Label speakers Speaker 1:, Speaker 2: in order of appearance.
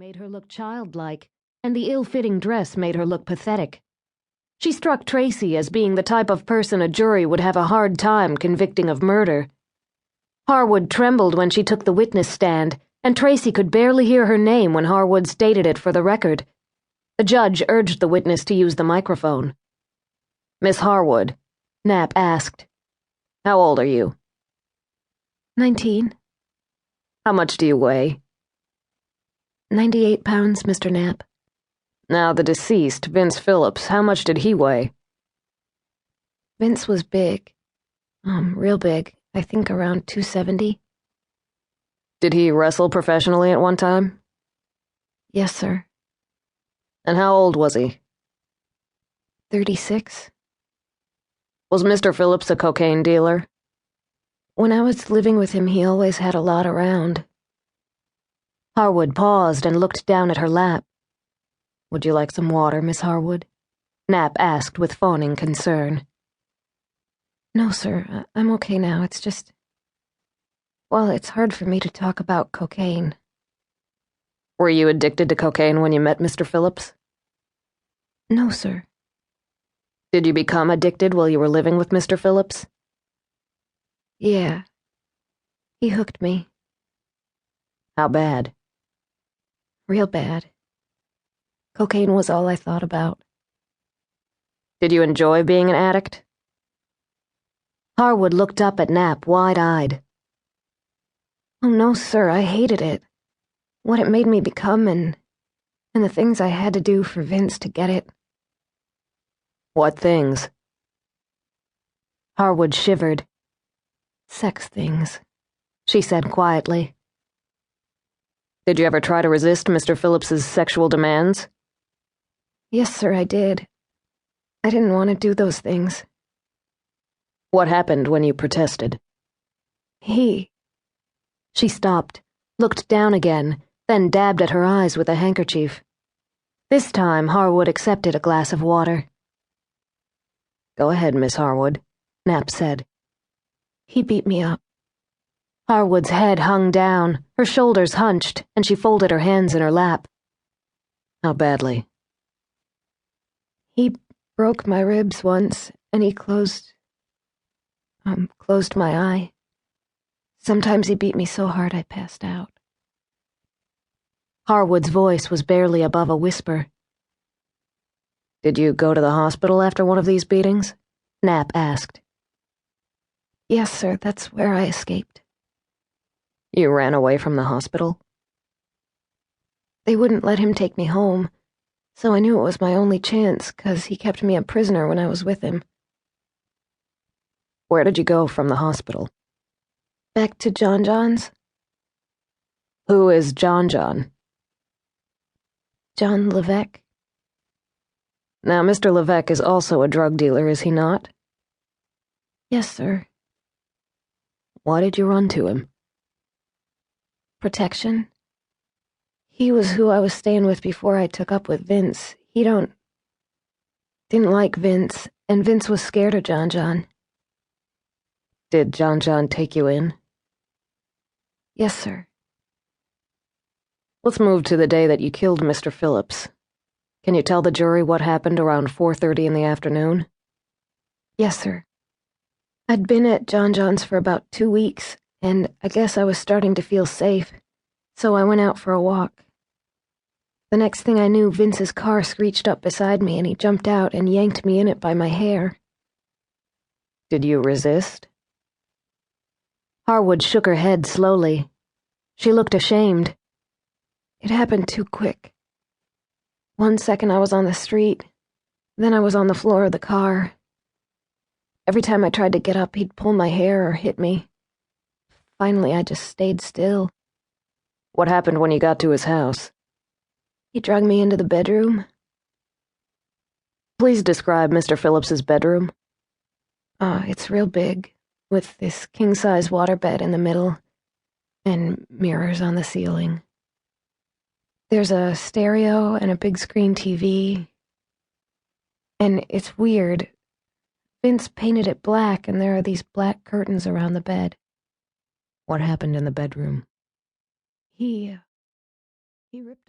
Speaker 1: made her look childlike, and the ill-fitting dress made her look pathetic. She struck Tracy as being the type of person a jury would have a hard time convicting of murder. Harwood trembled when she took the witness stand, and Tracy could barely hear her name when Harwood stated it for the record. The judge urged the witness to use the microphone. "Miss Harwood," Knapp asked, "how old are you?"
Speaker 2: 19.
Speaker 1: "How much do you weigh?"
Speaker 2: 98 pounds, Mr. Knapp.
Speaker 1: Now, the deceased, Vince Phillips, how much did he weigh?
Speaker 2: Vince was big. Real big. I think around 270.
Speaker 1: Did he wrestle professionally at one time?
Speaker 2: Yes, sir.
Speaker 1: And how old was he?
Speaker 2: 36.
Speaker 1: Was Mr. Phillips a cocaine dealer?
Speaker 2: When I was living with him, he always had a lot around.
Speaker 1: Harwood paused and looked down at her lap. "Would you like some water, Miss Harwood?" Knapp asked with fawning concern.
Speaker 2: No, sir. I'm okay now. It's just... Well, it's hard for me to talk about cocaine.
Speaker 1: Were you addicted to cocaine when you met Mr. Phillips?
Speaker 2: No, sir.
Speaker 1: Did you become addicted while you were living with Mr. Phillips?
Speaker 2: Yeah. He hooked me.
Speaker 1: How bad?
Speaker 2: Real bad. Cocaine was all I thought about.
Speaker 1: Did you enjoy being an addict? Harwood looked up at Knapp, wide-eyed.
Speaker 2: Oh, no, sir, I hated it. What it made me become and the things I had to do for Vince to get it.
Speaker 1: What things?
Speaker 2: Harwood shivered. Sex things, she said quietly.
Speaker 1: Did you ever try to resist Mr. Phillips's sexual demands?
Speaker 2: Yes, sir, I did. I didn't want to do those things.
Speaker 1: What happened when you protested?
Speaker 2: She stopped, looked down again, then dabbed at her eyes with a handkerchief. This time, Harwood accepted a glass of water.
Speaker 1: Go ahead, Miss Harwood, Knapp said.
Speaker 2: He beat me up.
Speaker 1: Harwood's head hung down, her shoulders hunched, and she folded her hands in her lap. How badly?
Speaker 2: He broke my ribs once, and he closed my eye. Sometimes he beat me so hard I passed out.
Speaker 1: Harwood's voice was barely above a whisper. Did you go to the hospital after one of these beatings? Knapp asked.
Speaker 2: Yes, sir, that's where I escaped.
Speaker 1: You ran away from the hospital?
Speaker 2: They wouldn't let him take me home, so I knew it was my only chance, 'cause he kept me a prisoner when I was with him.
Speaker 1: Where did you go from the hospital?
Speaker 2: Back to John John's.
Speaker 1: Who is John John?
Speaker 2: John Levesque.
Speaker 1: Now, Mr. Levesque is also a drug dealer, is he not?
Speaker 2: Yes, sir.
Speaker 1: Why did you run to him?
Speaker 2: Protection. He was who I was staying with before I took up with Vince. Didn't like Vince, and Vince was scared of John John.
Speaker 1: Did John John take you in?
Speaker 2: Yes, sir.
Speaker 1: Let's move to the day that you killed Mr. Phillips. Can you tell the jury what happened around 4:30 in the afternoon?
Speaker 2: Yes, sir. I'd been at John John's for about 2 weeks, and I guess I was starting to feel safe, so I went out for a walk. The next thing I knew, Vince's car screeched up beside me, and he jumped out and yanked me in it by my hair.
Speaker 1: Did you resist?
Speaker 2: Harwood shook her head slowly. She looked ashamed. It happened too quick. 1 second I was on the street, then I was on the floor of the car. Every time I tried to get up, he'd pull my hair or hit me. Finally, I just stayed still.
Speaker 1: What happened when you got to his house?
Speaker 2: He dragged me into the bedroom.
Speaker 1: Please describe Mr. Phillips's bedroom.
Speaker 2: It's real big, with this king-size waterbed in the middle, and mirrors on the ceiling. There's a stereo and a big screen TV. And it's weird. Vince painted it black, and there are these black curtains around the bed.
Speaker 1: What happened in the bedroom?
Speaker 2: He ripped